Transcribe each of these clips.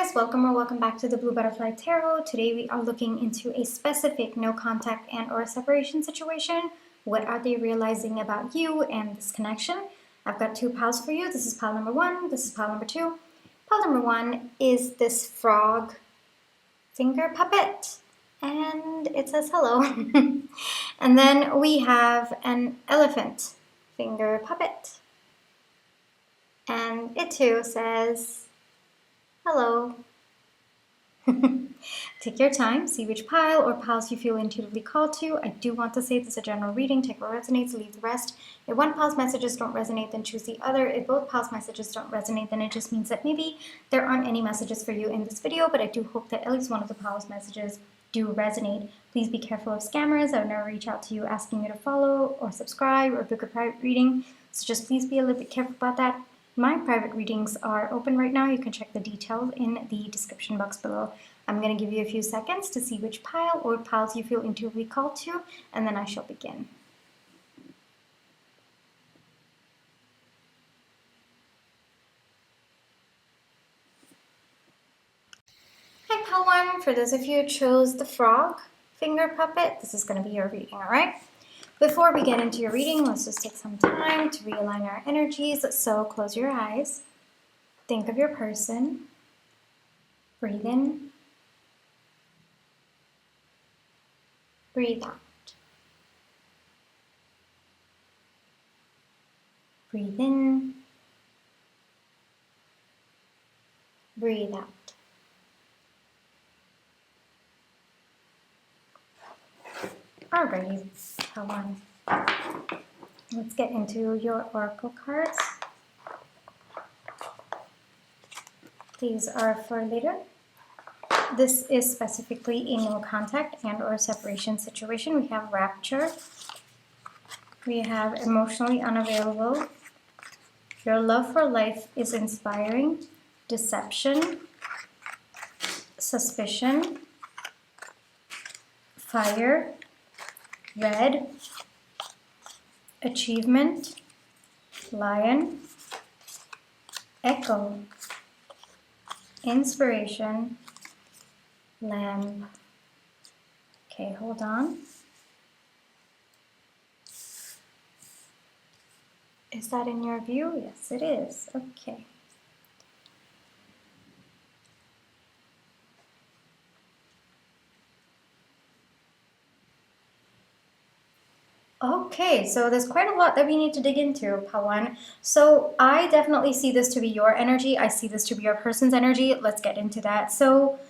guys, welcome or welcome back to the Blue Butterfly Tarot. Today we are looking into a specific no contact and or separation situation. What are they realizing about you and this connection? I've got two piles for you. This is pile number one, this is pile number two. Pile number one is this frog finger puppet, and it says hello. And then we have an elephant finger puppet, and it too says hello. Take your time, see which pile or piles you feel intuitively called to. I do want to say this is a general reading. Take what resonates, leave the rest. If one pile's messages don't resonate, then choose the other. If both piles' messages don't resonate, then it just means that maybe there aren't any messages for you in this video, but I do hope that at least one of the piles' messages do resonate. Please be careful of scammers. I would never reach out to you asking you to follow or subscribe or book a private reading, so just please be a little bit careful about that. My private readings are open right now. You can check the details in the description box below. I'm going to give you a few seconds to see which pile or piles you feel intuitively called to, and then I shall begin. Hi, pile one. For those of you who chose the frog finger puppet, this is going to be your reading, all right? Before we get into your reading, let's just take some time to realign our energies. So close your eyes, think of your person, breathe in, breathe out, breathe in, breathe out. Alrighty, come on. Let's get into your oracle cards. These are for later. This is specifically a no contact and or separation situation. We have rapture. We have emotionally unavailable. Your love for life is inspiring. Deception. Suspicion. Fire. Red, achievement, lion, echo, inspiration, lamb. Okay, hold on. Is that in your view? Yes, it is. Okay. Okay, so there's quite a lot that we need to dig into, Pawan. So I definitely see this to be your energy. I see this to be your person's energy. Let's get into that. So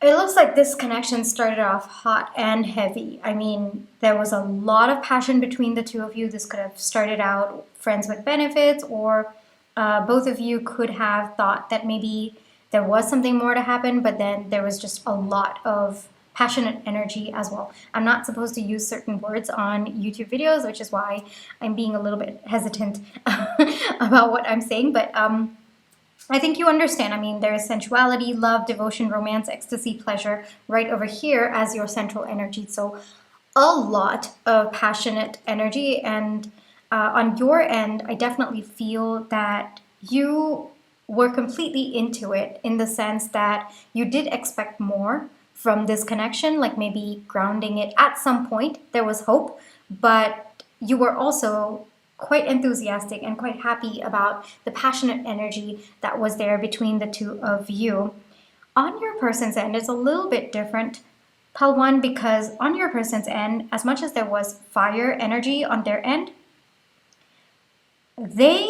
it looks like this connection started off hot and heavy. I mean, there was a lot of passion between the two of you. This could have started out friends with benefits, or both of you could have thought that maybe there was something more to happen, but then there was just a lot of passionate energy as well. I'm not supposed to use certain words on YouTube videos, which is why I'm being a little bit hesitant about what I'm saying, but I think you understand. I mean, there is sensuality, love, devotion, romance, ecstasy, pleasure right over here as your central energy. So a lot of passionate energy, and on your end, I definitely feel that you were completely into it, in the sense that you did expect more from this connection, like maybe grounding it at some point. There was hope, but you were also quite enthusiastic and quite happy about the passionate energy that was there between the two of you. On your person's end, it's a little bit different, Palwan, because on your person's end, as much as there was fire energy on their end, they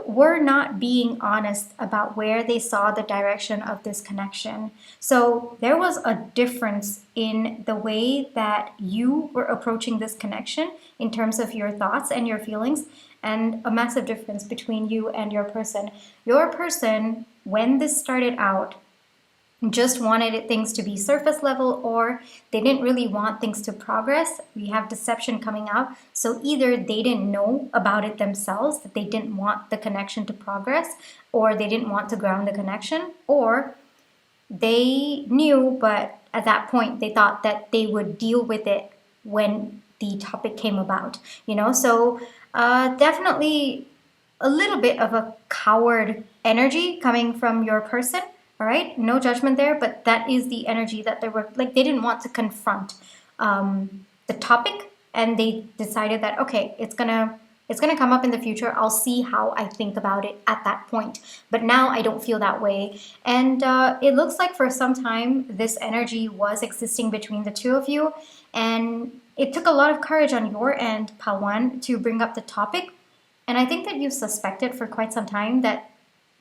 were not being honest about where they saw the direction of this connection. So there was a difference in the way that you were approaching this connection in terms of your thoughts and your feelings, and a massive difference between you and your person. Your person, when this started out, just wanted things to be surface level, or they didn't really want things to progress. We have deception coming out. So either they didn't know about it themselves, that they didn't want the connection to progress, or they didn't want to ground the connection, or they knew, but at that point they thought that they would deal with it when the topic came about, you know? So definitely a little bit of a coward energy coming from your person. All right, no judgment there, but that is the energy that they were like, they didn't want to confront the topic, and they decided that, okay, it's gonna come up in the future. I'll see how I think about it at that point. But now I don't feel that way. And it looks like for some time this energy was existing between the two of you. And it took a lot of courage on your end, Palwan, to bring up the topic. And I think that you suspected for quite some time that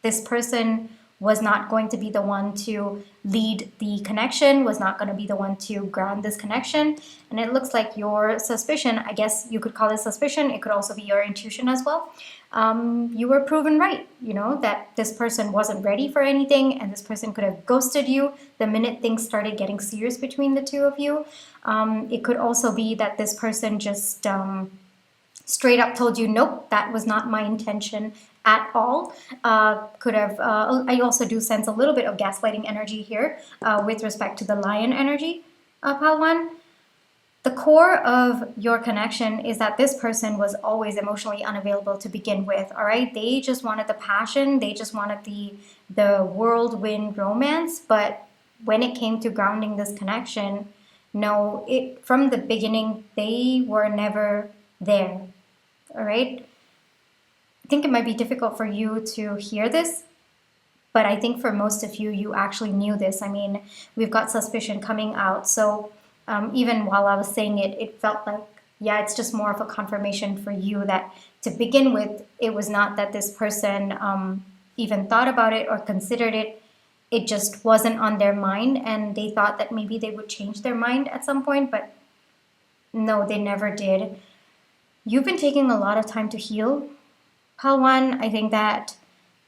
this person was not going to be the one to lead the connection, was not going to be the one to ground this connection. And it looks like your suspicion, I guess you could call it suspicion, it could also be your intuition as well. You were proven right, that this person wasn't ready for anything, and this person could have ghosted you the minute things started getting serious between the two of you. It could also be that this person just straight up told you, nope, that was not my intention at all. Could have, I also do sense a little bit of gaslighting energy here with respect to the lion energy, Palwan. The core of your connection is that this person was always emotionally unavailable to begin with, all right? They just wanted the passion, they just wanted the whirlwind romance, but when it came to grounding this connection, no, from the beginning, they were never there, all right? I think it might be difficult for you to hear this, but I think for most of you, you actually knew this. I mean, we've got suspicion coming out, so even while I was saying it, it felt like, yeah, it's just more of a confirmation for you that to begin with, it was not that this person even thought about it or considered it. It just wasn't on their mind, and they thought that maybe they would change their mind at some point, but no, they never did. You've been taking a lot of time to heal, Palwan. I think that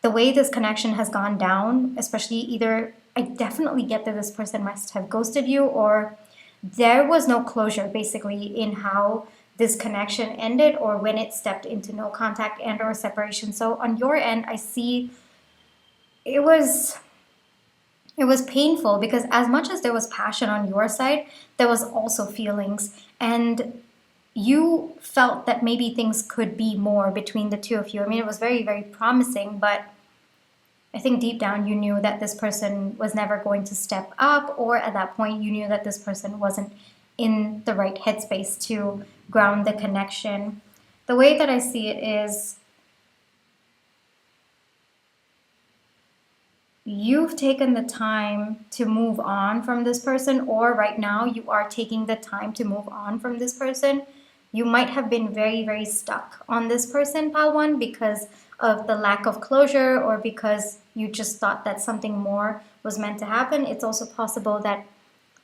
the way this connection has gone down, especially either, I definitely get that this person must have ghosted you, or there was no closure basically in how this connection ended or when it stepped into no contact and or separation. So on your end, I see it was painful because as much as there was passion on your side, there was also feelings, and you felt that maybe things could be more between the two of you. I mean, it was very, very promising, but I think deep down you knew that this person was never going to step up, or at that point you knew that this person wasn't in the right headspace to ground the connection. The way that I see it is you've taken the time to move on from this person, or right now you are taking the time to move on from this person. You might have been very, very stuck on this person, Palwan, because of the lack of closure, or because you just thought that something more was meant to happen. It's also possible that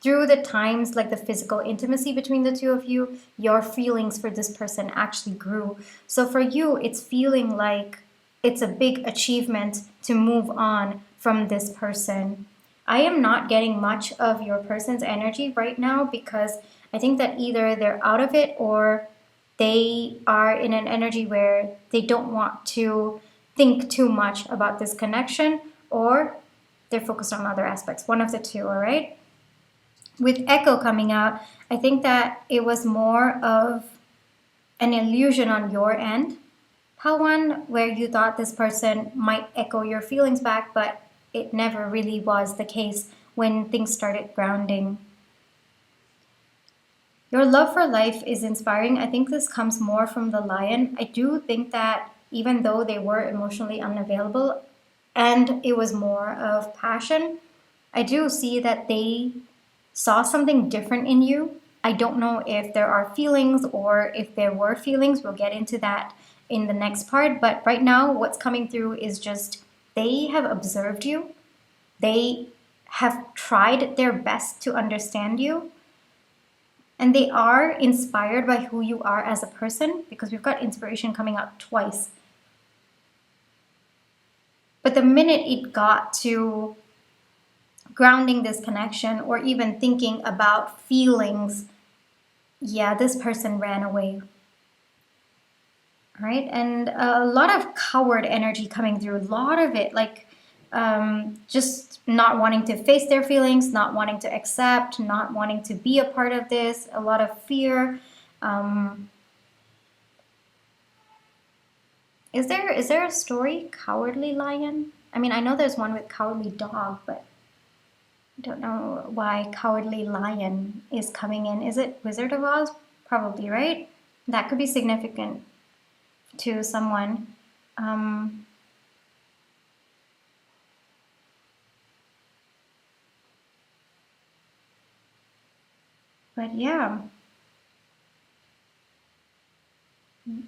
through the times, like the physical intimacy between the two of you, your feelings for this person actually grew. So for you, it's feeling like it's a big achievement to move on from this person. I am not getting much of your person's energy right now because I think that either they're out of it or they are in an energy where they don't want to think too much about this connection, or they're focused on other aspects. One of the two, all right? With Echo coming out, I think that it was more of an illusion on your end, Palwan, where you thought this person might echo your feelings back, but it never really was the case when things started grounding. Your love for life is inspiring. I think this comes more from the lion. I do think that even though they were emotionally unavailable and it was more of passion, I do see that they saw something different in you. I don't know if there are feelings or if there were feelings. We'll get into that in the next part. But right now, what's coming through is just they have observed you. They have tried their best to understand you. And they are inspired by who you are as a person, because we've got inspiration coming out twice. But the minute it got to grounding this connection or even thinking about feelings, yeah, this person ran away. All right? And a lot of coward energy coming through, a lot of it, like just not wanting to face their feelings, not wanting to accept, not wanting to be a part of this, a lot of fear. Is there a story, Cowardly Lion? I mean, I know there's one with cowardly dog, but I don't know why cowardly lion is coming in. Is it Wizard of Oz? Probably, right? That could be significant to someone. But yeah,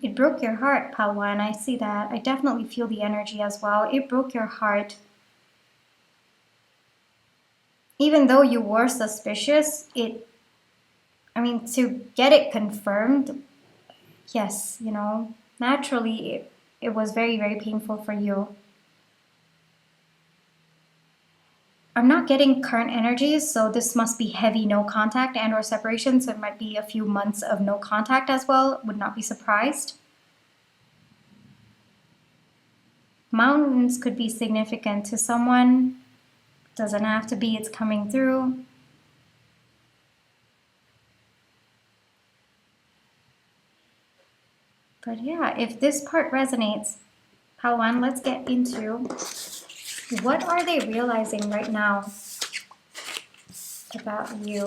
it broke your heart, Palwa, and I see that. I definitely feel the energy as well. It broke your heart. Even though you were suspicious, I mean, to get it confirmed, yes, you know, naturally it was very, very painful for you. I'm not getting current energies, so this must be heavy no contact and or separation, so it might be a few months of no contact as well. Would not be surprised. Mountains could be significant to someone. Doesn't have to be, it's coming through. But yeah, if this part resonates, Palwan, let's get into what are they realizing right now about you?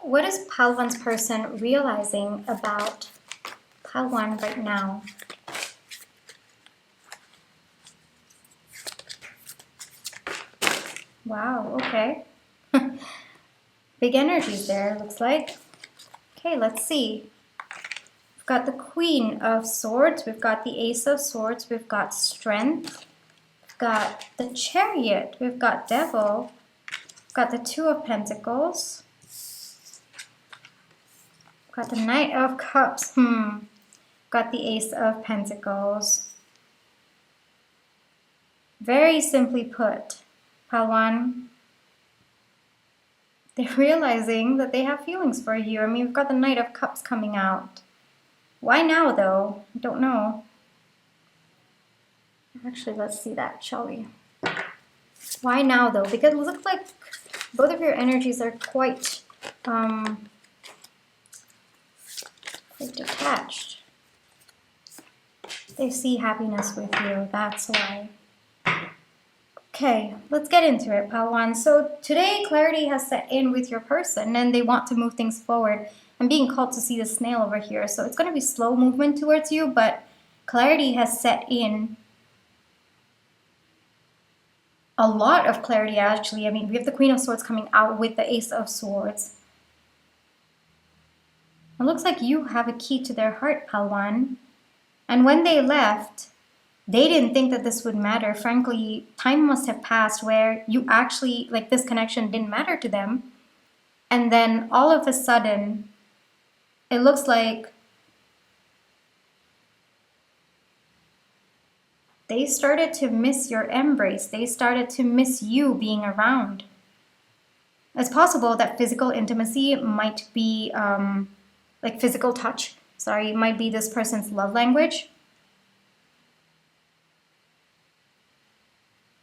What is Palwan's person realizing about Palwan right now? Wow, okay. Big energies there, looks like. Okay, let's see. We've got the Queen of Swords, we've got the Ace of Swords, we've got Strength, we've got the Chariot, we've got Devil, we've got the Two of Pentacles, we've got the Knight of Cups, got the Ace of Pentacles. Very simply put, Palwan, they're realizing that they have feelings for you. I mean, we've got the Knight of Cups coming out. Why now, though? I don't know. Actually, let's see that, shall we? Why now, though? Because it looks like both of your energies are quite detached. They see happiness with you, that's why. Okay, let's get into it, Palwan. So today, clarity has set in with your person, and they want to move things forward. I'm being called to see the snail over here, so it's going to be slow movement towards you, but clarity has set in. A lot of clarity, actually. I mean, we have the Queen of Swords coming out with the Ace of Swords. It looks like you have a key to their heart, Palwan. And when they left, they didn't think that this would matter. Frankly, time must have passed where you actually, like, this connection didn't matter to them. And then all of a sudden, it looks like they started to miss your embrace. They started to miss you being around. It's possible that physical intimacy might be, like physical touch, might be this person's love language.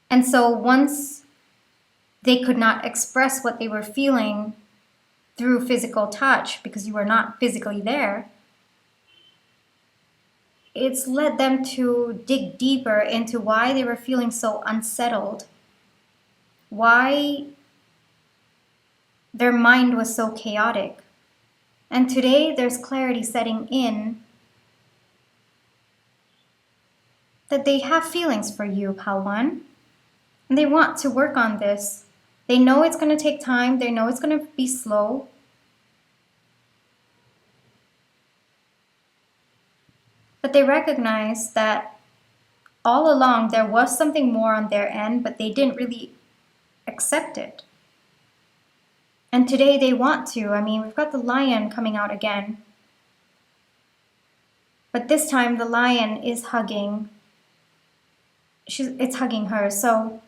And so once they could not express what they were feeling through physical touch because you were not physically there, it's led them to dig deeper into why they were feeling so unsettled, why their mind was so chaotic. And today there's clarity setting in that they have feelings for you, Palwan. And they want to work on this. They know it's going to take time. They know it's going to be slow. But they recognize that all along there was something more on their end, but they didn't really accept it. And today they want to. I mean, we've got the lion coming out again. But this time the lion is hugging. It's hugging her. So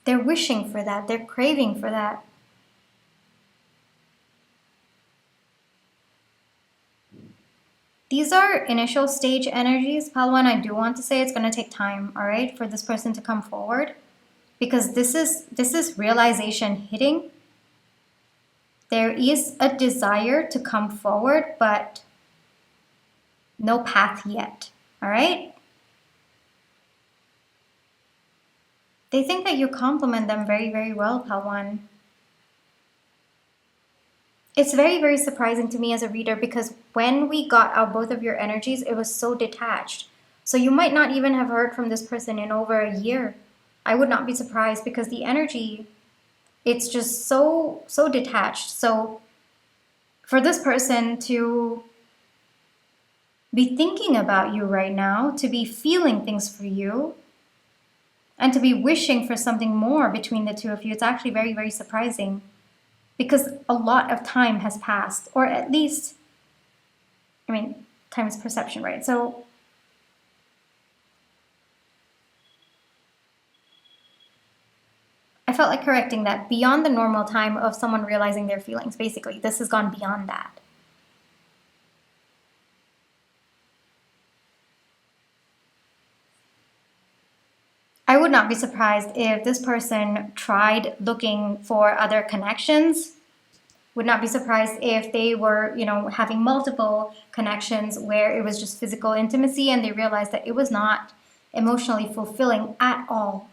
they're wishing for that. They're craving for that. These are initial stage energies, Pal 1. I do want to say it's going to take time, all right, for this person to come forward, because this is realization hitting. There is a desire to come forward, but no path yet, all right? They think that you compliment them very, very well, Pal 1. It's very, very surprising to me as a reader, because when we got out both of your energies, it was so detached. So you might not even have heard from this person in over a year. I would not be surprised, because the energy, it's just so detached. So for this person to be thinking about you right now, to be feeling things for you, and to be wishing for something more between the two of you, it's actually very, very surprising, because a lot of time has passed, or at least, I mean, time is perception, right? So I felt like correcting that, beyond the normal time of someone realizing their feelings. Basically, this has gone beyond that. I would not be surprised if this person tried looking for other connections. Would not be surprised if they were, having multiple connections where it was just physical intimacy, and they realized that it was not emotionally fulfilling at all.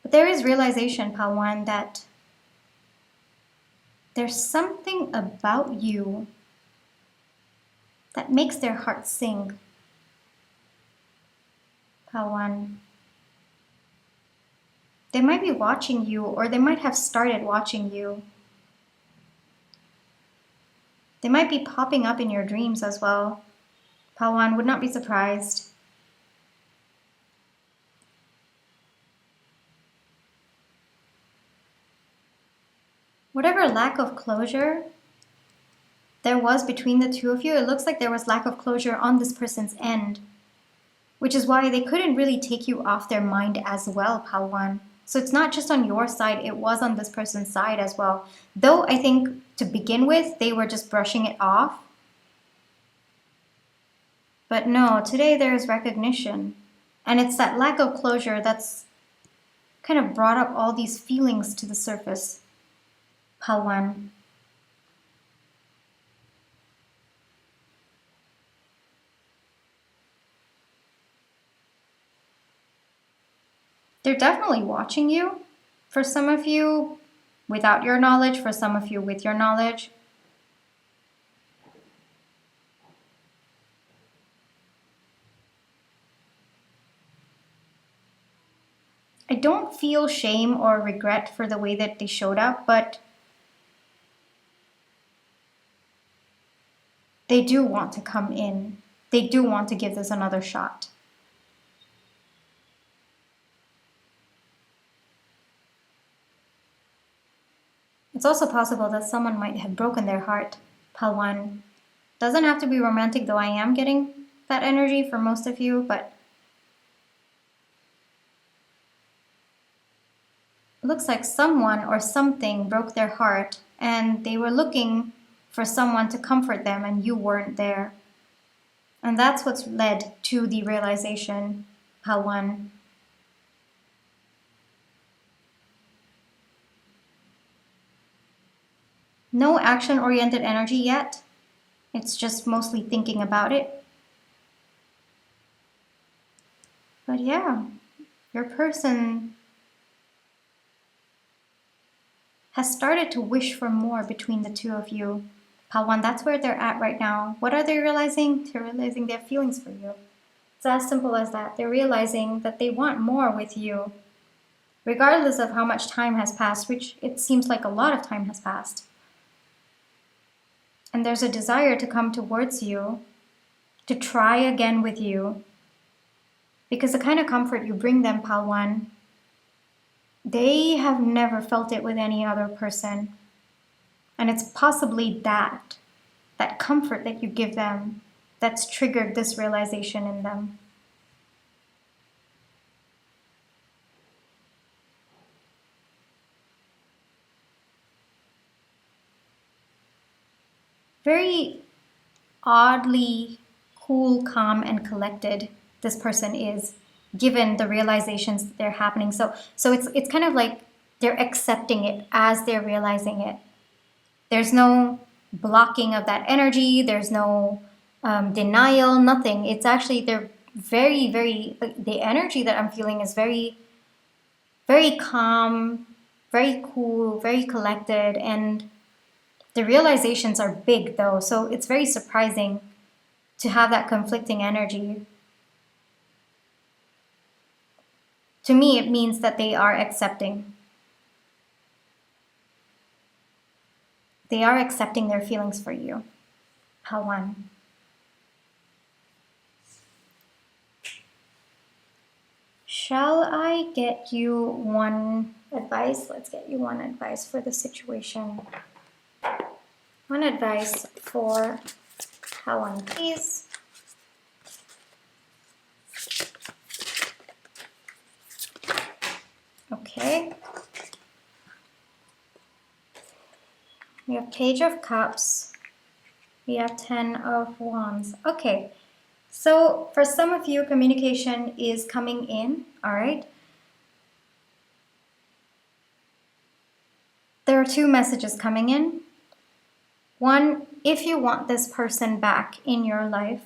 But there is realization, Pal 1, that there's something about you that makes their heart sing. Pal 1. They might be watching you, or they might have started watching you. They might be popping up in your dreams as well. Pal 1, would not be surprised. Whatever lack of closure there was between the two of you, it looks like there was lack of closure on this person's end, which is why they couldn't really take you off their mind as well, Pal 1. So it's not just on your side, it was on this person's side as well. Though I think to begin with, they were just brushing it off. But no, today there is recognition. And it's that lack of closure that's kind of brought up all these feelings to the surface, Pal 1. They're definitely watching you. For some of you, without your knowledge. For some of you, with your knowledge. I don't feel shame or regret for the way that they showed up, but they do want to come in. They do want to give this another shot. It's also possible that someone might have broken their heart, Pal 1. Doesn't have to be romantic, though I am getting that energy for most of you, but it looks like someone or something broke their heart, and they were looking for someone to comfort them, and you weren't there. And that's what's led to the realization, Pal 1. No action-oriented energy yet. It's just mostly thinking about it. But yeah, your person has started to wish for more between the two of you. Pal 1, that's where they're at right now. What are they realizing? They're realizing their feelings for you. It's as simple as that. They're realizing that they want more with you, regardless of how much time has passed, which it seems like a lot of time has passed. And there's a desire to come towards you, to try again with you, because the kind of comfort you bring them, Pal 1, they have never felt it with any other person. And it's possibly that comfort that you give them that's triggered this realization in them. very oddly cool, calm, and collected this person is, given the realizations that they're happening. So it's kind of like they're accepting it as they're realizing it. There's no blocking of that energy. There's no denial, nothing. It's actually, they're very, very, the energy that I'm feeling is very, very calm, very cool, very collected. And the realizations are big though. So it's very surprising to have that conflicting energy. To me, it means that they are accepting. They are accepting their feelings for you. Pawan. Shall I get you one advice? Let's get you one advice for the situation. One advice for Pawan, please. Okay. We have Page of Cups. We have 10 of Wands. Okay. So for some of you, communication is coming in, all right? There are two messages coming in. One, if you want this person back in your life,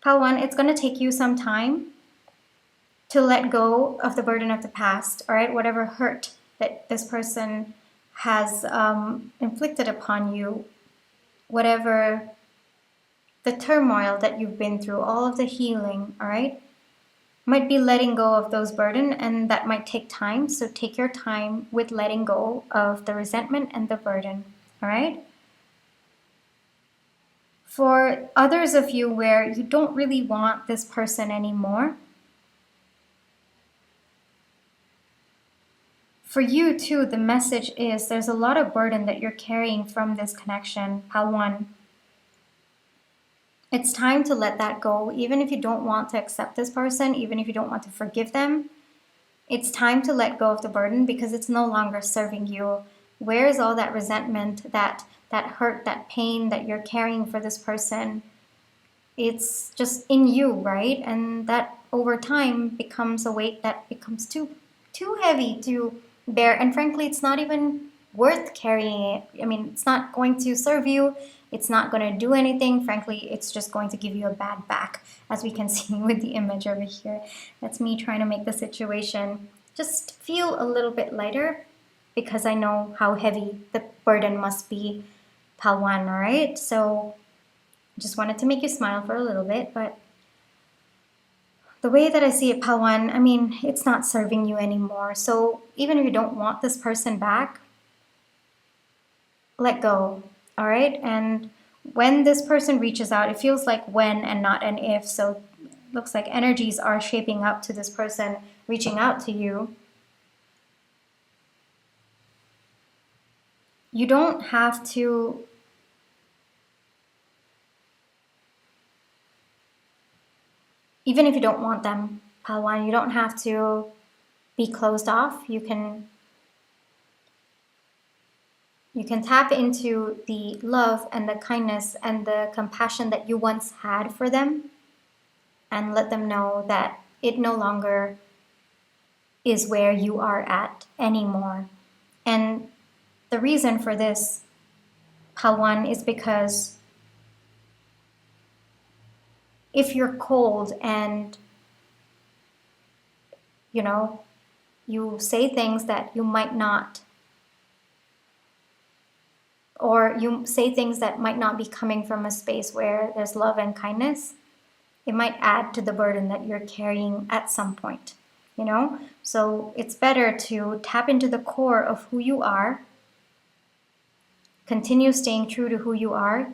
Pawan, it's going to take you some time to let go of the burden of the past, all right? Whatever hurt that this person has inflicted upon you, whatever the turmoil that you've been through, all of the healing, all right? Might be letting go of those burden, and that might take time. So take your time with letting go of the resentment and the burden, all right? For others of you where you don't really want this person anymore, for you too, the message is there's a lot of burden that you're carrying from this connection, Pawan. It's time to let that go. Even if you don't want to accept this person, even if you don't want to forgive them, it's time to let go of the burden because it's no longer serving you. Where is all that resentment, that hurt, that pain that you're carrying for this person? It's just in you, right? And that over time becomes a weight that becomes too heavy to bear. And frankly, it's not even worth carrying it. I mean, it's not going to serve you. It's not going to do anything. Frankly, it's just going to give you a bad back, as we can see with the image over here. That's me trying to make the situation just feel a little bit lighter because I know how heavy the burden must be, Pawan, all right? So just wanted to make you smile for a little bit, but the way that I see it, Pawan, I mean, it's not serving you anymore. So even if you don't want this person back, let go, all right? And when this person reaches out, it feels like when and not an if. So it looks like energies are shaping up to this person reaching out to you. You don't have to even if you don't want them, Pawan, you don't have to be closed off. You can tap into the love and the kindness and the compassion that you once had for them and let them know that it no longer is where you are at anymore. And the reason for this, Pawan, is because if you're cold and, you say things that you might not, or you say things that might not be coming from a space where there's love and kindness, it might add to the burden that you're carrying at some point, So it's better to tap into the core of who you are, continue staying true to who you are.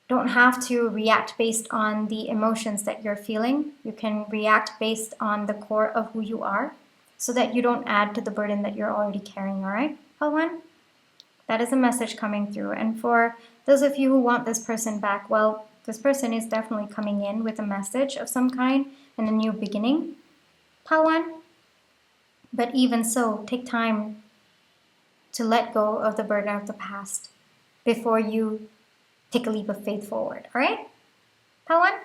Don't have to react based on the emotions that you're feeling. You can react based on the core of who you are so that you don't add to the burden that you're already carrying, all right, Pawan? That is a message coming through. And for those of you who want this person back, well, this person is definitely coming in with a message of some kind and a new beginning, Pawan. But even so, take time to let go of the burden of the past before you take a leap of faith forward. All right, Pawan?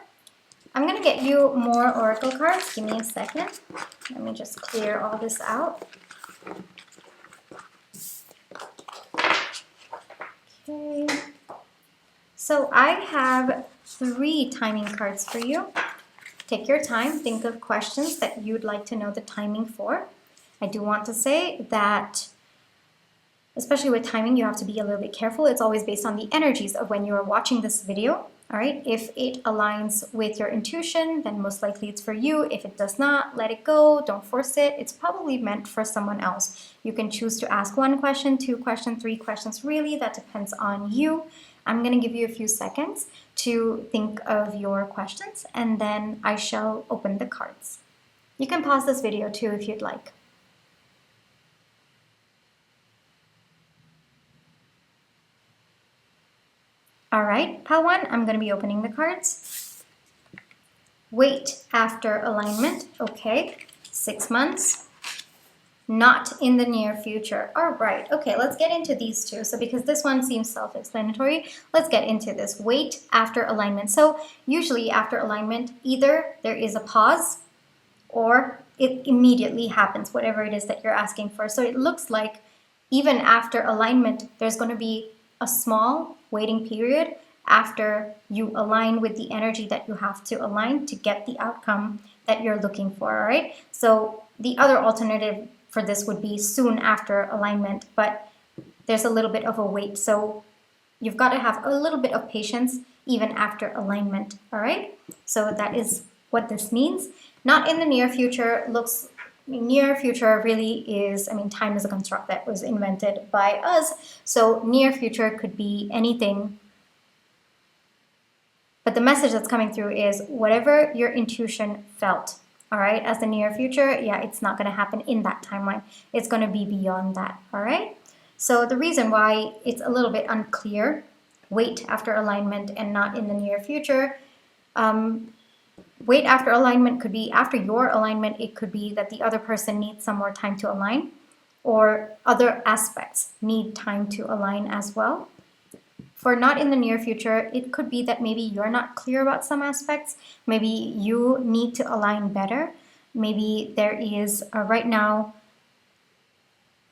I'm going to get you more oracle cards. Give me a second. Let me just clear all this out. Okay. So I have 3 timing cards for you. Take your time. Think of questions that you'd like to know the timing for. I do want to say that, especially with timing, you have to be a little bit careful. It's always based on the energies of when you are watching this video. All right, if it aligns with your intuition, then most likely it's for you. If it does not, let it go. Don't force it. It's probably meant for someone else. You can choose to ask 1 question, 2 questions, 3 questions. Really, that depends on you. I'm going to give you a few seconds to think of your questions, and then I shall open the cards. You can pause this video too if you'd like. All right, Pawan, I'm going to be opening the cards. Wait after alignment. Okay, 6 months. Not in the near future. All right, okay, let's get into these 2. So because this one seems self-explanatory, let's get into this. Wait after alignment. So usually after alignment, either there is a pause or it immediately happens, whatever it is that you're asking for. So it looks like even after alignment, there's going to be a small waiting period after you align with the energy that you have to align to get the outcome that you're looking for, all right? So the other alternative for this would be soon after alignment, but there's a little bit of a wait. So you've got to have a little bit of patience even after alignment, all right? So that is what this means. Not in the near future. Near future really is, time is a construct that was invented by us. So near future could be anything. But the message that's coming through is whatever your intuition felt, all right, as the near future, yeah, it's not going to happen in that timeline. It's going to be beyond that, all right? So the reason why it's a little bit unclear, wait after alignment and not in the near future, wait after alignment could be after your alignment. It could be that the other person needs some more time to align, or other aspects need time to align as well. For not in the near future, it could be that maybe you're not clear about some aspects. Maybe you need to align better. Maybe there is right now,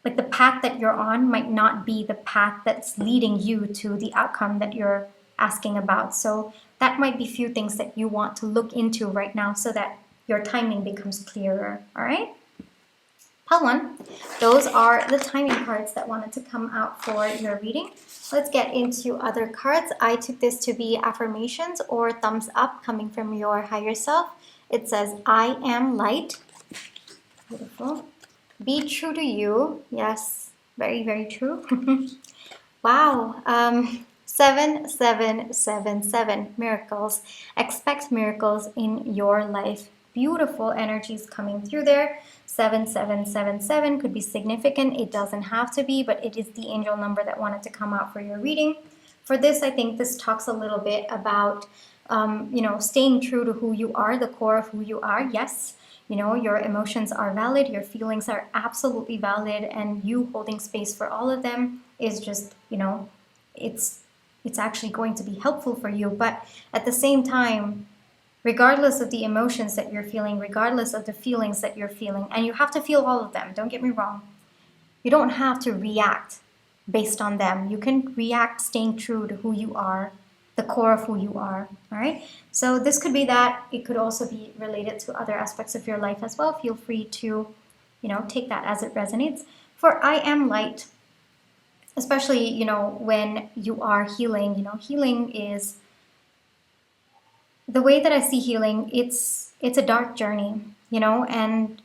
like the path that you're on might not be the path that's leading you to the outcome that you're asking about. So that might be few things that you want to look into right now so that your timing becomes clearer, all right? Pawan, those are the timing cards that wanted to come out for your reading. Let's get into other cards. I took this to be affirmations or thumbs up coming from your higher self. It says, I am light. Beautiful. Be true to you. Yes, very, very true. Wow. 7777 miracles. Expect miracles in your life. Beautiful energies coming through there. 7777 could be significant. It doesn't have to be, but it is the angel number that wanted to come out for your reading. For this, I think this talks a little bit about, staying true to who you are, the core of who you are. Yes, your emotions are valid. Your feelings are absolutely valid, and you holding space for all of them is just, it's actually going to be helpful for you. But at the same time, regardless of the emotions that you're feeling, regardless of the feelings that you're feeling, and you have to feel all of them, don't get me wrong. You don't have to react based on them. You can react staying true to who you are, the core of who you are, all right? So this could be that. It could also be related to other aspects of your life as well. Feel free to, take that as it resonates. For I am light, especially, when you are healing, healing is, the way that I see healing, it's a dark journey, and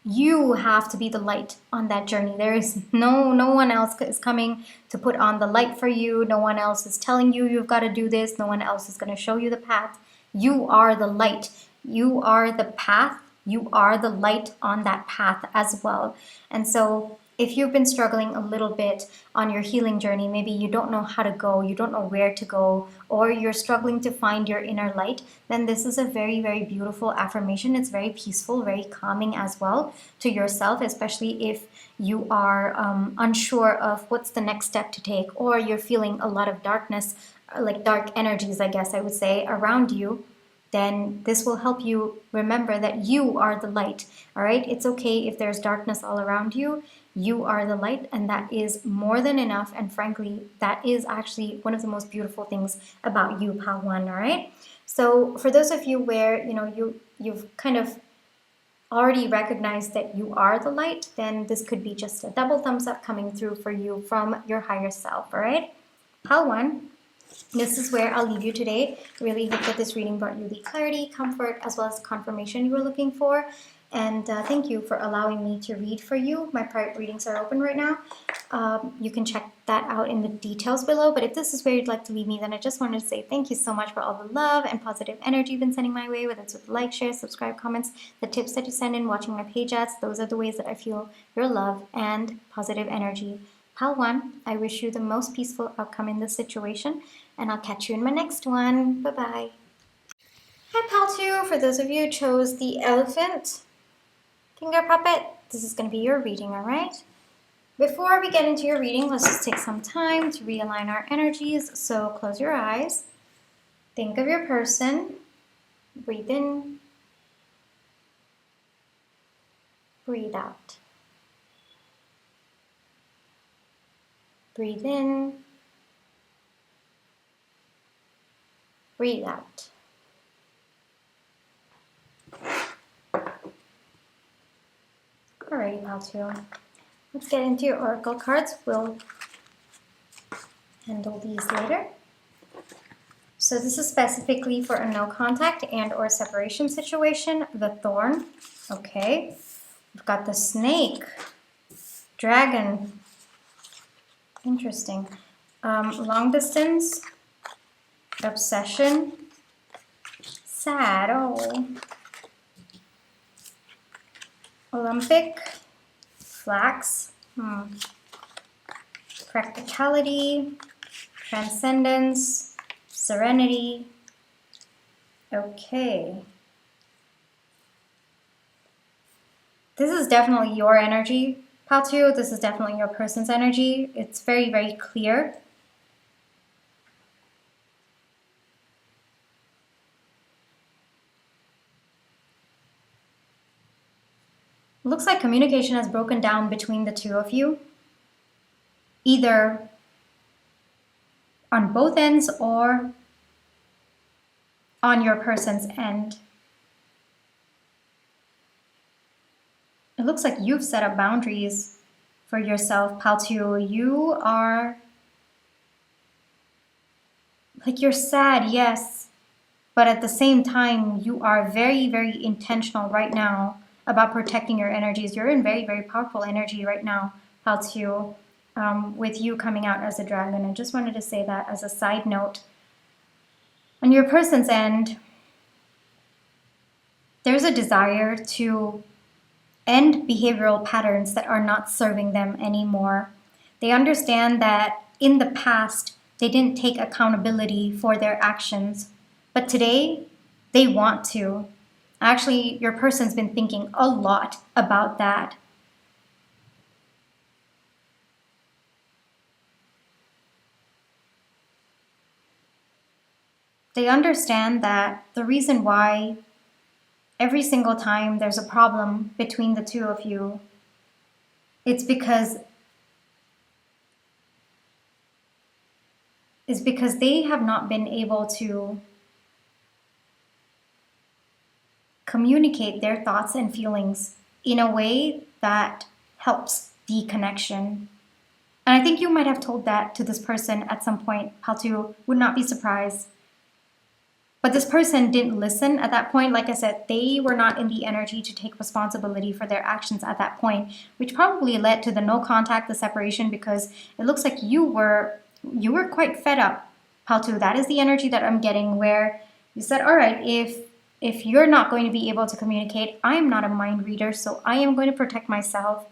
you have to be the light on that journey. There is no one else is coming to put on the light for you. No one else is telling you you've got to do this. No one else is going to show you the path. You are the light. You are the path. You are the light on that path as well. And so if you've been struggling a little bit on your healing journey, maybe you don't know how to go, you don't know where to go, or you're struggling to find your inner light, then this is a very, very beautiful affirmation. It's very peaceful, very calming as well to yourself, especially if you are unsure of what's the next step to take, or you're feeling a lot of darkness, like dark energies, I guess I would say, around you. Then this will help you remember that you are the light. All right, it's okay if there's darkness all around you. You are the light, and that is more than enough. And frankly, that is actually one of the most beautiful things about you, Pal One. All right. So for those of you where you've kind of already recognized that you are the light, then this could be just a double thumbs up coming through for you from your higher self. All right, Pal One. This is where I'll leave you today. Really hope that this reading brought you the clarity, comfort, as well as confirmation you were looking for. And thank you for allowing me to read for you. My private readings are open right now. You can check that out in the details below. But if this is where you'd like to leave me, then I just wanted to say thank you so much for all the love and positive energy you've been sending my way, whether it's with like, share, subscribe, comments, the tips that you send in, watching my page ads. Those are the ways that I feel your love and positive energy. Pal One, I wish you the most peaceful outcome in this situation, and I'll catch you in my next one. Bye-bye. Hi, Pal Two. For those of you who chose the elephant finger puppet, this is going to be your reading, all right? Before we get into your reading, let's just take some time to realign our energies. So close your eyes. Think of your person. Breathe in. Breathe out. Breathe in. Breathe out. Alrighty, Pal Two. Let's get into your oracle cards. We'll handle these later. So this is specifically for a no contact and or separation situation. The thorn. Okay. We've got the snake. Dragon. Interesting. Long distance. Obsession. Sad. Oh. Olympic. Flax. Practicality. Transcendence. Serenity. Okay. This is definitely your energy, Pal Two. This is definitely your person's energy. It's very, very clear. Looks like communication has broken down between the two of you, either on both ends or on your person's end. It looks like you've set up boundaries for yourself, Pal Two. You are, like, you're sad, yes, but at the same time, you are very, very intentional right now about protecting your energies. You're in very, very powerful energy right now, Pal Two, with you coming out as a dragon. I just wanted to say that as a side note. On your person's end, there's a desire to end behavioral patterns that are not serving them anymore. They understand that in the past, they didn't take accountability for their actions, but today they want to. Actually, your person's been thinking a lot about that. They understand that the reason why every single time there's a problem between the two of you, it's because they have not been able to communicate their thoughts and feelings in a way that helps the connection. And I think you might have told that to this person at some point, Pal Two. Would not be surprised. But this person didn't listen at that point. Like I said, they were not in the energy to take responsibility for their actions at that point, which probably led to the no contact, the separation, because it looks like you were quite fed up, Pal Two. That is the energy that I'm getting, where you said, all right, if you're not going to be able to communicate, I am not a mind reader, so I am going to protect myself.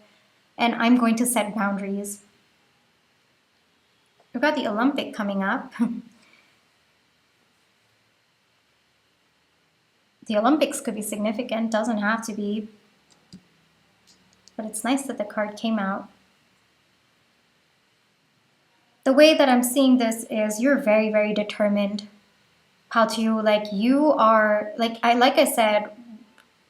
and I'm going to set boundaries. We've got the Olympic coming up. The Olympics could be significant, doesn't have to be, but it's nice that the card came out. The way that I'm seeing this is you're very, very determined. How to, like, you are, like I said,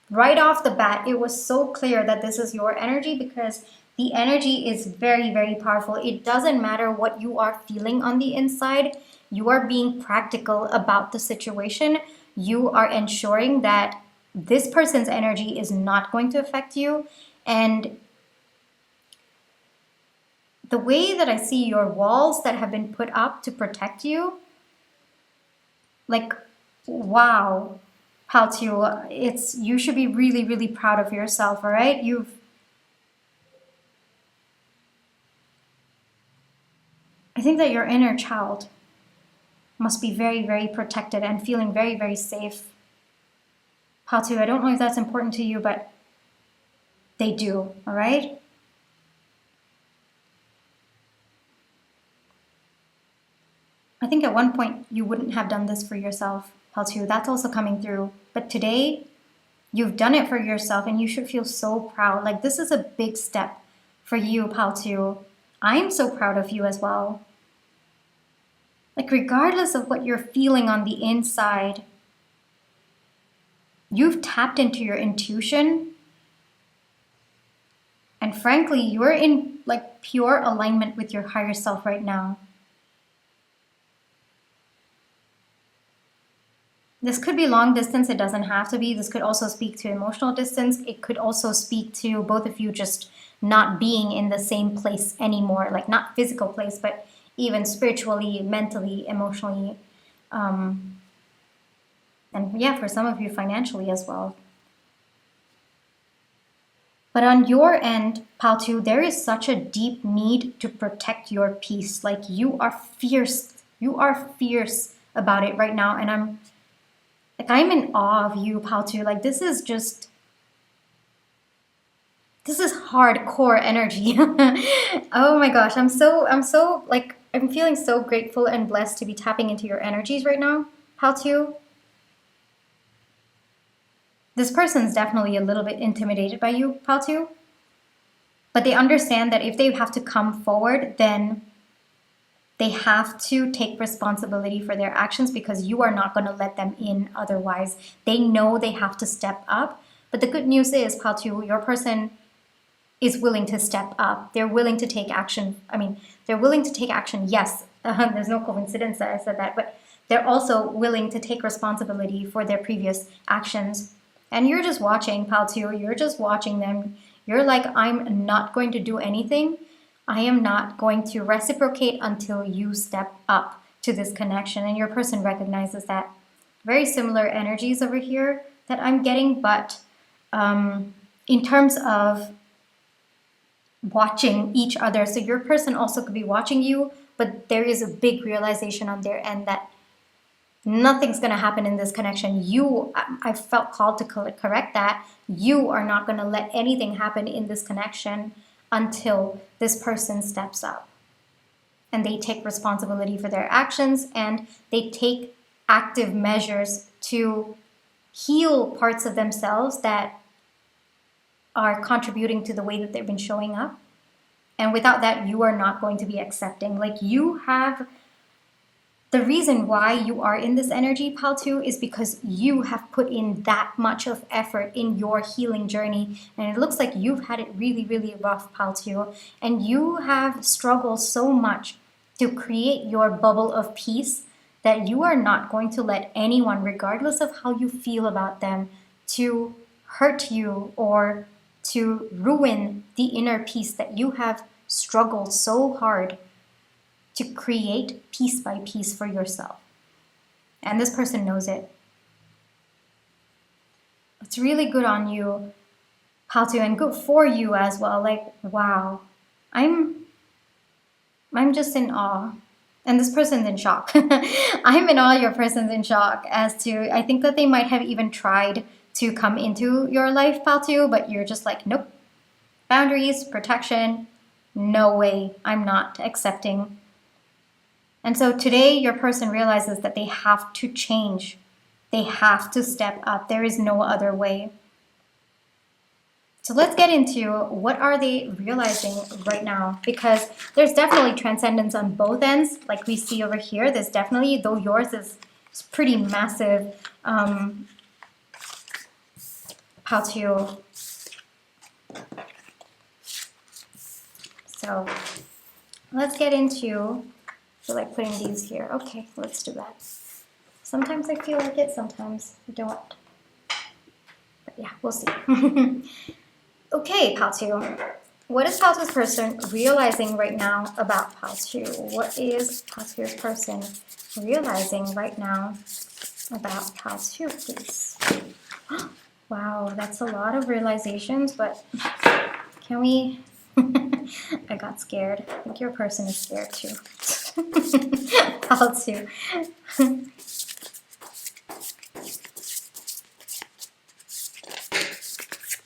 right off the bat, it was so clear that this is your energy because the energy is very, very powerful. It doesn't matter what you are feeling on the inside. You are being practical about the situation. You are ensuring that this person's energy is not going to affect you. And the way that I see your walls that have been put up to protect you, like, wow, how to, it's, you should be really, really proud of yourself, all right? I think that your inner child must be very, very protected and feeling very, very safe. How to, I don't know if that's important to you, but they do, all right? I think at one point you wouldn't have done this for yourself, Paltu. That's also coming through. But today, you've done it for yourself and you should feel so proud. Like, this is a big step for you, Paltu. I'm so proud of you as well. Like, regardless of what you're feeling on the inside, you've tapped into your intuition. And frankly, you're in like pure alignment with your higher self right now. This could be long distance, it doesn't have to be. This could also speak to emotional distance. It could also speak to both of you just not being in the same place anymore, like not physical place, but even spiritually, mentally, emotionally, and yeah, for some of you financially as well. But on your end, Paltu, there is such a deep need to protect your peace. Like, you are fierce. You are fierce about it right now, and I'm in awe of you, Paltu. Like, this is hardcore energy. Oh my gosh, I'm so like, I'm feeling so grateful and blessed to be tapping into your energies right now, Paltu. This person's definitely a little bit intimidated by you, Paltu. But they understand that if they have to come forward, then they have to take responsibility for their actions because you are not going to let them in otherwise. They know they have to step up. But the good news is, Paltu, your person is willing to step up. They're willing to take action. I mean, they're willing to take action, yes. There's no coincidence that I said that. But they're also willing to take responsibility for their previous actions. And you're just watching, Paltu. You're just watching them. You're like, I'm not going to do anything. I am not going to reciprocate until you step up to this connection. And your person recognizes that. Very similar energies over here that I'm getting, but in terms of watching each other, so your person also could be watching you, but there is a big realization on their end that nothing's going to happen in this connection. I felt called to correct that. You are not going to let anything happen in this connection until this person steps up and they take responsibility for their actions and they take active measures to heal parts of themselves that are contributing to the way that they've been showing up. And without that, you are not going to be accepting. Like, you have the reason why you are in this energy, Paltu, is because you have put in that much of effort in your healing journey. And it looks like you've had it really, really rough, Paltu. And you have struggled so much to create your bubble of peace that you are not going to let anyone, regardless of how you feel about them, to hurt you or to ruin the inner peace that you have struggled so hard to create piece by piece for yourself. And this person knows it. It's really good on you, Paltu, and good for you as well. Like, wow. I'm just in awe. And this person's in shock. I'm in awe, your person's in shock as to, I think that they might have even tried to come into your life, Paltu, but you're just like, nope. Boundaries, protection, no way, I'm not accepting. And so today your person realizes that they have to change. They have to step up. There is no other way. So let's get into what are they realizing right now, because there's definitely transcendence on both ends. Like we see over here, there's definitely, though yours is pretty massive, how to, so let's get into, I feel like putting these here. Okay, let's do that. Sometimes I feel like it, sometimes I don't. But yeah, we'll see. Okay, Pal2. What is Pal2's person realizing right now about Pal2? What is Pal2's person realizing right now about Pal2, please? Wow, that's a lot of realizations, but can we... I got scared. I think your person is scared too. Pal2.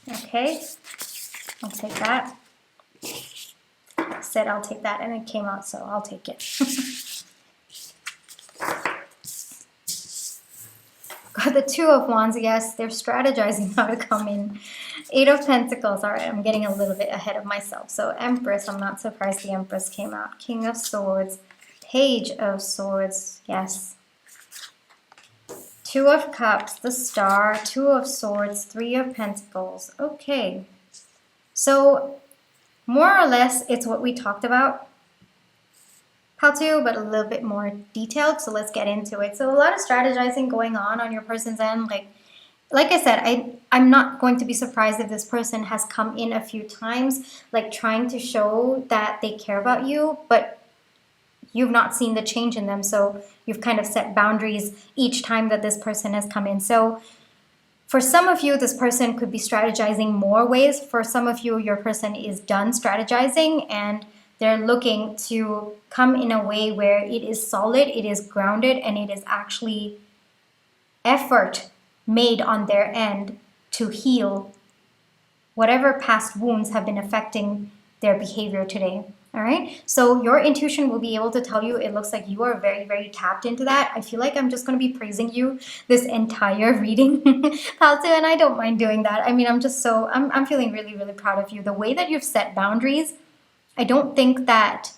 Okay. I'll take that. I said I'll take that and it came out, so I'll take it. Got the Two of Wands, yes, they're strategizing how to come in. Eight of Pentacles, all right, I'm getting a little bit ahead of myself. So Empress, I'm not surprised the Empress came out. King of Swords, Page of Swords, yes. Two of Cups, the Star, Two of Swords, Three of Pentacles. Okay, so more or less it's what we talked about, Pal2, but a little bit more detailed. So let's get into it. So a lot of strategizing going on your person's end. Like I said, I'm not going to be surprised if this person has come in a few times, like trying to show that they care about you, but you've not seen the change in them. So you've kind of set boundaries each time that this person has come in. So for some of you, this person could be strategizing more ways. For some of you, your person is done strategizing and they're looking to come in a way where it is solid, it is grounded, and it is actually effort made on their end to heal whatever past wounds have been affecting their behavior today. All right, so your intuition will be able to tell you, it looks like you are very, very tapped into that. I feel like I'm just going to be praising you this entire reading, Pal2, and I don't mind doing that. I mean, I'm feeling really, really proud of you. The way that you've set boundaries, I don't think that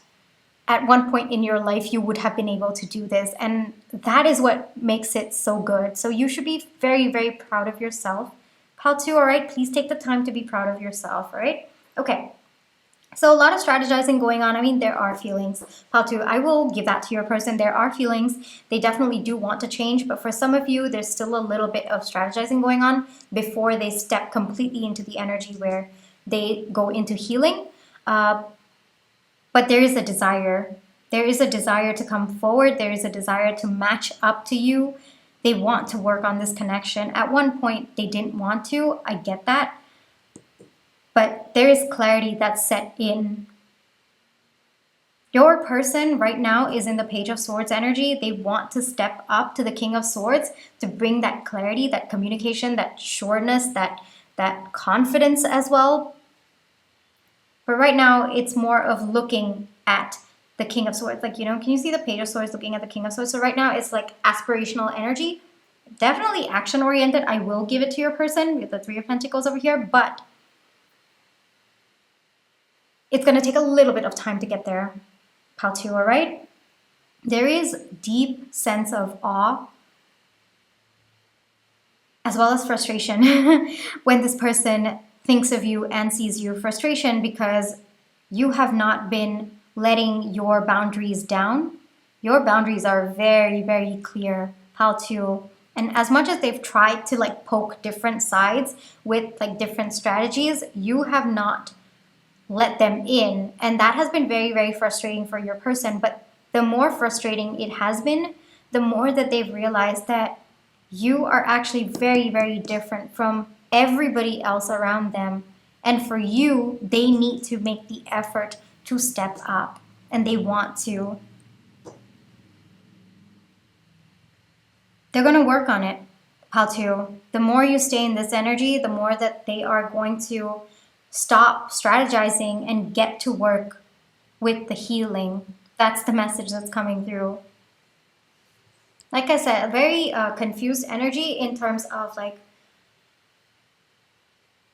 at one point in your life you would have been able to do this, and that is what makes it so good. So you should be very, very proud of yourself, Pal2, all right? Please take the time to be proud of yourself, all right? Okay. So a lot of strategizing going on. I mean, there are feelings. Pal2, I will give that to your person. There are feelings. They definitely do want to change, but for some of you, there's still a little bit of strategizing going on before they step completely into the energy where they go into healing. But there is a desire. There is a desire to come forward. There is a desire to match up to you. They want to work on this connection. At one point, they didn't want to. I get that. But there is clarity that's set in. Your person right now is in the Page of Swords energy. They want to step up to the King of Swords to bring that clarity, that communication, that sureness, that confidence as well. But right now, it's more of looking at the King of Swords. Like, can you see the Page of Swords looking at the King of Swords? So right now, it's like aspirational energy. Definitely action-oriented. I will give it to your person with the Three of Pentacles over here, but it's going to take a little bit of time to get there, Pal2, all right? There is deep sense of awe as well as frustration when this person thinks of you and sees you. Frustration because you have not been letting your boundaries down. Your boundaries are very, very clear, Pal2. And as much as they've tried to poke different sides with different strategies, you have not let them in, and that has been very, very frustrating for your person. But the more frustrating it has been, the more that they've realized that you are actually very, very different from everybody else around them, and for you, they need to make the effort to step up, and they want to. They're going to work on it, Pal2. The more you stay in this energy, the more that they are going to stop strategizing and get to work with the healing. That's the message that's coming through. Like I said, a very confused energy in terms of like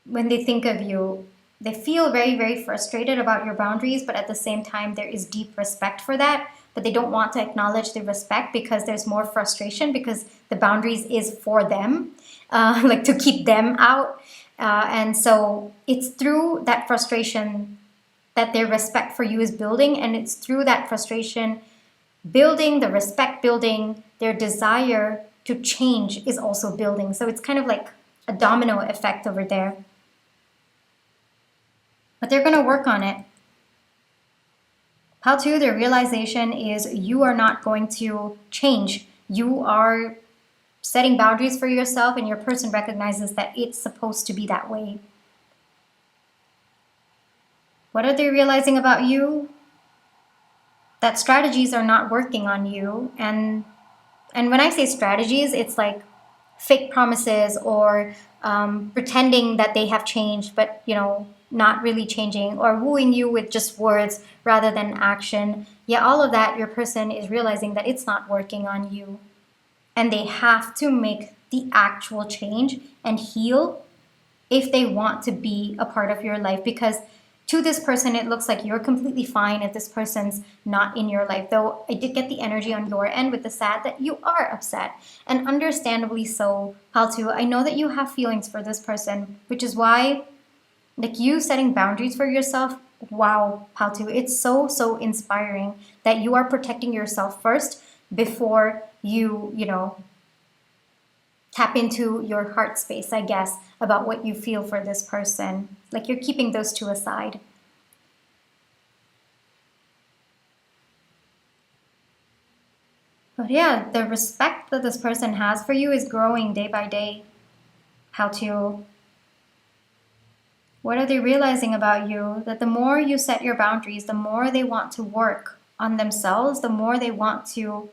when they think of you, they feel very, very frustrated about your boundaries, but at the same time, there is deep respect for that. But they don't want to acknowledge the respect because there's more frustration because the boundaries is for them, like to keep them out. And so it's through that frustration that their respect for you is building. And it's through that frustration building, the respect building, their desire to change is also building. So it's kind of like a domino effect over there. But they're going to work on it. How to, their realization is you are not going to change. You are setting boundaries for yourself, and your person recognizes that it's supposed to be that way. What are they realizing about you? That strategies are not working on you. And when I say strategies, it's like fake promises or pretending that they have changed, but not really changing, or wooing you with just words rather than action. Yeah, all of that, your person is realizing that it's not working on you. And they have to make the actual change and heal if they want to be a part of your life. Because to this person, it looks like you're completely fine if this person's not in your life. Though I did get the energy on your end with the sad that you are upset. And understandably so, Paltu. I know that you have feelings for this person, which is why, like, you setting boundaries for yourself, wow, Paltu, it's so, so inspiring that you are protecting yourself first before you tap into your heart space, I guess, about what you feel for this person. Like, you're keeping those two aside. But yeah, the respect that this person has for you is growing day by day. How to... What are they realizing about you? That the more you set your boundaries, the more they want to work on themselves, the more they want to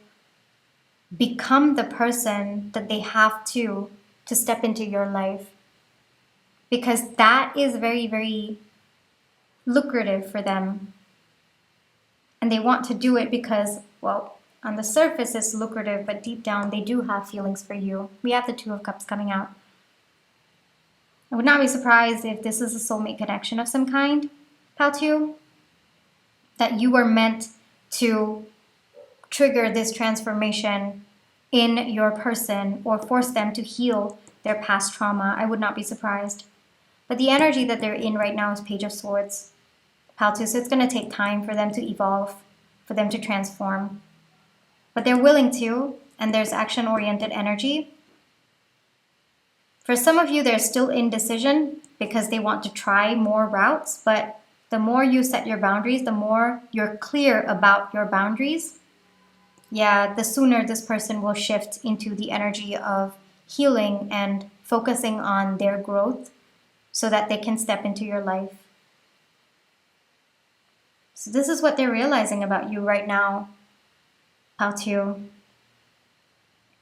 become the person that they have to step into your life. Because that is very, very lucrative for them. And they want to do it because, well, on the surface it's lucrative, but deep down they do have feelings for you. We have the Two of Cups coming out. I would not be surprised if this is a soulmate connection of some kind, Paltu. That you were meant to trigger this transformation in your person or force them to heal their past trauma. I would not be surprised. But the energy that they're in right now is Page of Swords, Paltu. So it's going to take time for them to evolve, for them to transform. But they're willing to, and there's action-oriented energy. For some of you, there's still indecision because they want to try more routes, but the more you set your boundaries, the more you're clear about your boundaries, yeah, the sooner this person will shift into the energy of healing and focusing on their growth so that they can step into your life. So this is what they're realizing about you right now, Paltu.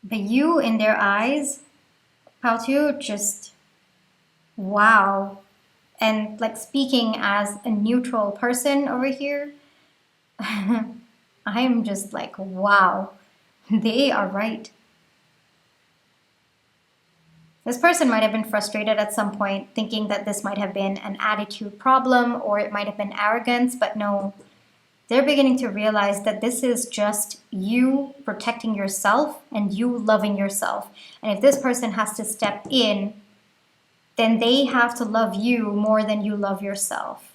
But you, in their eyes, Paltu, just wow. And like, speaking as a neutral person over here, I am just like, wow, they are right. This person might have been frustrated at some point, thinking that this might have been an attitude problem or it might have been arrogance, but no. They're beginning to realize that this is just you protecting yourself and you loving yourself. And if this person has to step in, then they have to love you more than you love yourself.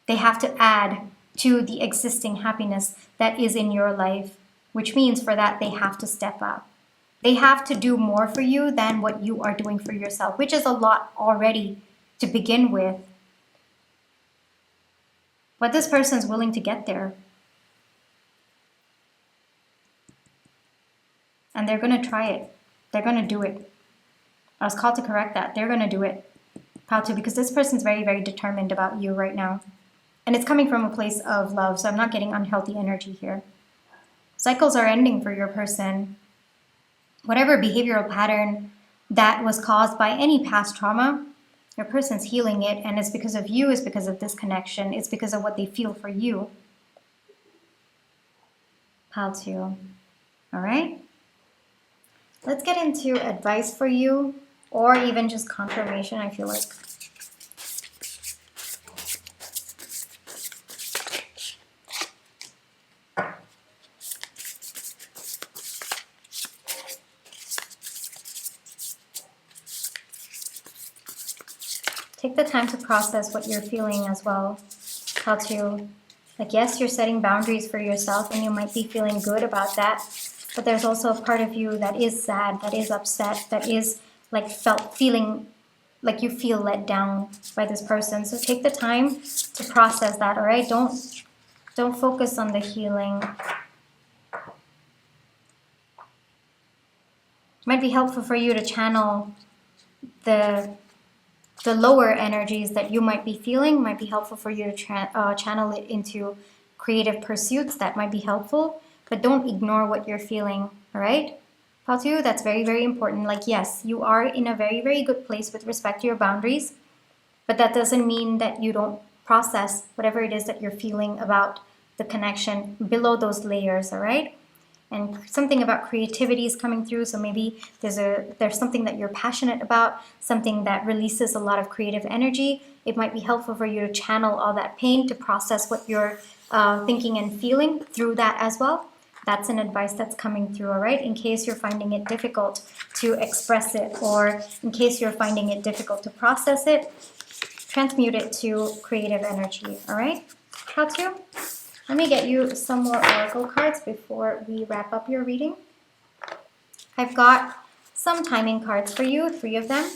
They have to add to the existing happiness that is in your life, which means for that they have to step up. They have to do more for you than what you are doing for yourself, which is a lot already to begin with. But this person's willing to get there. And they're going to try it. They're going to do it. I was called to correct that. They're going to do it. How to? Because this person's very, very determined about you right now. And it's coming from a place of love, so I'm not getting unhealthy energy here. Cycles are ending for your person. Whatever behavioral pattern that was caused by any past trauma, Your person's healing it, and it's because of you, it's because of this connection, it's because of what they feel for you. Pile 2. All right? Let's get into advice for you, or even just confirmation, I feel like. Take the time to process what you're feeling as well. How to, like, yes, you're setting boundaries for yourself and you might be feeling good about that, but there's also a part of you that is sad, that is upset, that is like feeling like you feel let down by this person. So take the time to process that, all right? Don't focus on the healing. It might be helpful for you to channel the lower energies that you might be feeling. Might be helpful for you to channel it into creative pursuits. That might be helpful, but don't ignore what you're feeling, all right? Part 2, that's very, very important. Like, yes, you are in a very, very good place with respect to your boundaries, but that doesn't mean that you don't process whatever it is that you're feeling about the connection below those layers, all right? And something about creativity is coming through, so maybe there's something that you're passionate about, something that releases a lot of creative energy. It might be helpful for you to channel all that pain, to process what you're thinking and feeling through that as well. That's an advice that's coming through, all right? In case you're finding it difficult to express it, or in case you're finding it difficult to process it, transmute it to creative energy, all right? How to? Let me get you some more oracle cards before we wrap up your reading. I've got some timing cards for you, 3 of them.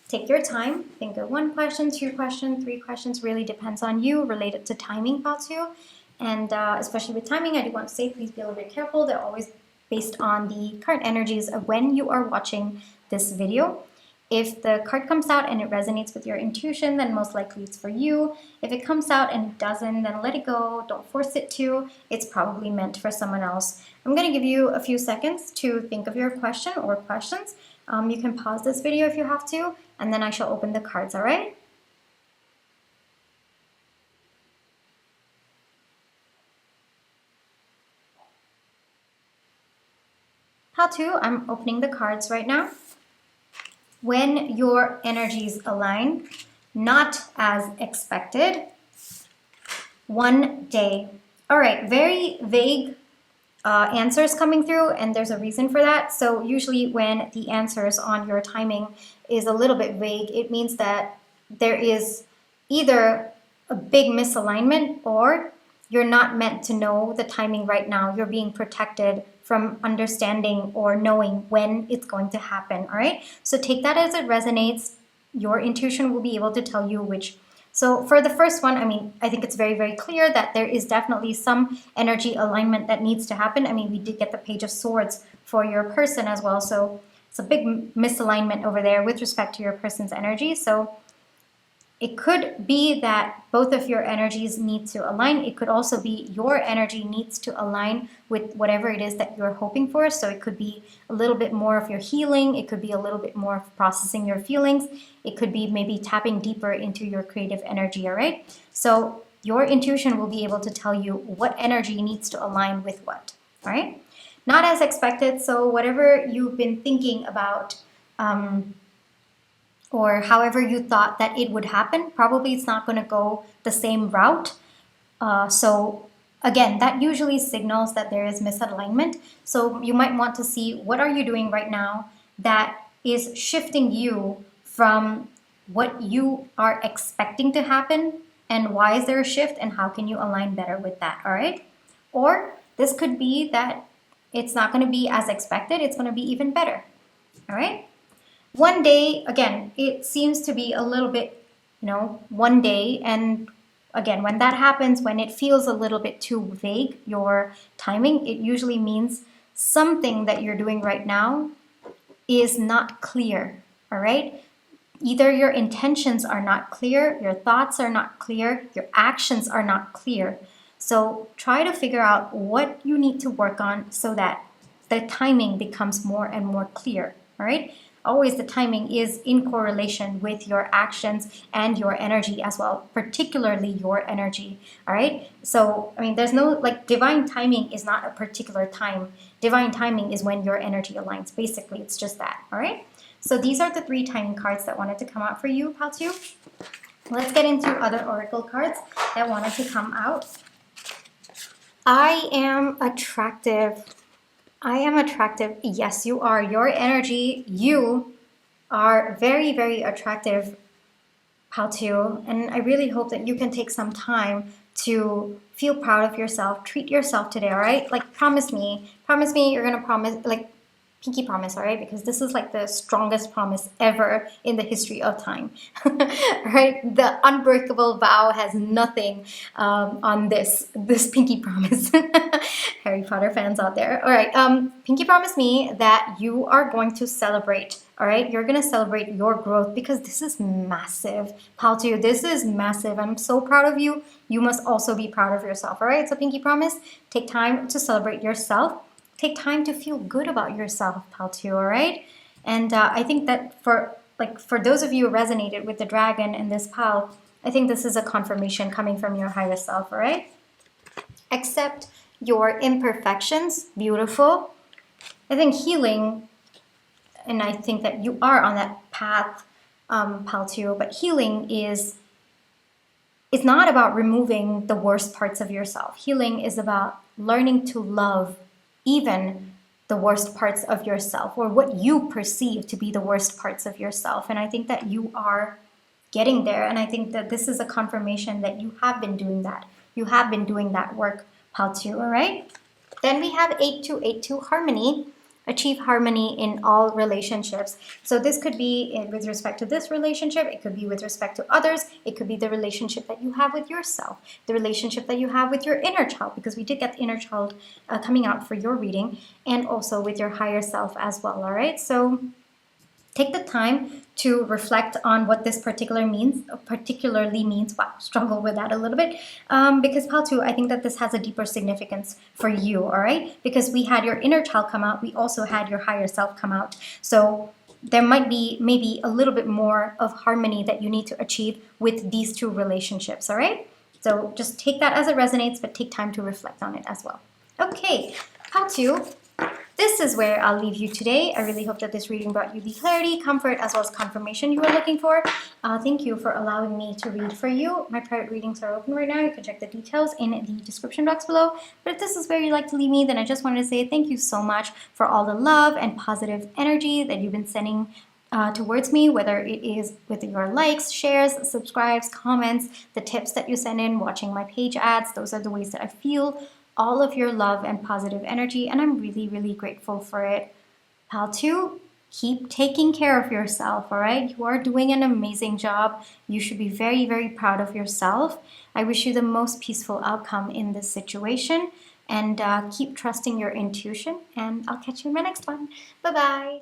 Take your time. Think of 1 question, 2 questions, 3 questions. Really depends on you, related to timing, Patu. And especially with timing, I do want to say, please be a little bit careful. They're always based on the current energies of when you are watching this video. If the card comes out and it resonates with your intuition, then most likely it's for you. If it comes out and it doesn't, then let it go. Don't force it to. It's probably meant for someone else. I'm going to give you a few seconds to think of your question or questions. You can pause this video if you have to, and then I shall open the cards, all right? How to? I'm opening the cards right now. When your energies align, not as expected, 1 day. All right, very vague answers coming through, and there's a reason for that. So usually when the answers on your timing is a little bit vague, it means that there is either a big misalignment or you're not meant to know the timing right now. You're being protected from understanding or knowing when it's going to happen, all right? So take that as it resonates. Your intuition will be able to tell you which. So for the first one, I mean, I think it's very, very clear that there is definitely some energy alignment that needs to happen. I mean, we did get the Page of Swords for your person as well. So it's a big misalignment over there with respect to your person's energy. So it could be that both of your energies need to align. It could also be your energy needs to align with whatever it is that you're hoping for. So it could be a little bit more of your healing. It could be a little bit more of processing your feelings. It could be maybe tapping deeper into your creative energy, all right? So your intuition will be able to tell you what energy needs to align with what, all right? Not as expected. So whatever you've been thinking about, or however you thought that it would happen, probably it's not going to go the same route. So again, that usually signals that there is misalignment. So you might want to see what are you doing right now that is shifting you from what you are expecting to happen, and why is there a shift, and how can you align better with that, all right? Or this could be that it's not going to be as expected, it's going to be even better, all right? 1 day, again, it seems to be a little bit, 1 day. And again, when that happens, when it feels a little bit too vague, your timing, it usually means something that you're doing right now is not clear, all right? Either your intentions are not clear, your thoughts are not clear, your actions are not clear. So try to figure out what you need to work on so that the timing becomes more and more clear, all right? Always the timing is in correlation with your actions and your energy as well, particularly your energy, all right? So, I mean, there's no, like, divine timing is not a particular time. Divine timing is when your energy aligns. Basically, it's just that, all right? So these are the 3 timing cards that wanted to come out for you, pal 2. Let's get into other oracle cards that wanted to come out. I am attractive. I am attractive. Yes, you are. Your energy, you are very, very attractive, pal 2. And I really hope that you can take some time to feel proud of yourself. Treat yourself today, all right? Like, promise me you're going to promise, like, pinky promise, all right? Because this is like the strongest promise ever in the history of time, right? The unbreakable vow has nothing on this pinky promise. Harry Potter fans out there. All right, pinky promise me that you are going to celebrate, all right? You're going to celebrate your growth because this is massive. Pal 2, this is massive. I'm so proud of you. You must also be proud of yourself, all right? So pinky promise, take time to celebrate yourself. Take time to feel good about yourself, pal 2, all right? And I think that for those of you who resonated with the dragon and this pal, I think this is a confirmation coming from your higher self, all right? Accept your imperfections. Beautiful. I think healing, and I think that you are on that path, pal 2, but healing is not about removing the worst parts of yourself. Healing is about learning to love even the worst parts of yourself, or what you perceive to be the worst parts of yourself. And I think that you are getting there. And I think that this is a confirmation that you have been doing that. You have been doing that work, pal 2, all right? Then we have 8282 harmony. Achieve harmony in all relationships. So this could be with respect to this relationship, it could be with respect to others, it could be the relationship that you have with yourself, the relationship that you have with your inner child, because we did get the inner child coming out for your reading, and also with your higher self as well, all right? So take the time to reflect on what this particularly means. Wow, struggle with that a little bit. Because pal 2, I think that this has a deeper significance for you, all right? Because we had your inner child come out, we also had your higher self come out. So there might be maybe a little bit more of harmony that you need to achieve with these 2 relationships, all right? So just take that as it resonates, but take time to reflect on it as well. Okay, pal 2. This is where I'll leave you today. I really hope that this reading brought you the clarity, comfort, as well as confirmation you were looking for. Thank you for allowing me to read for you. My private readings are open right now. You can check the details in the description box below. But if this is where you'd like to leave me, then I just wanted to say thank you so much for all the love and positive energy that you've been sending towards me, whether it is with your likes, shares, subscribes, comments, the tips that you send in, watching my page ads. Those are the ways that I feel all of your love and positive energy, and I'm really, really grateful for it. Pal 2, keep taking care of yourself, all right? You are doing an amazing job. You should be very, very proud of yourself. I wish you the most peaceful outcome in this situation, and keep trusting your intuition, and I'll catch you in my next one. Bye-bye.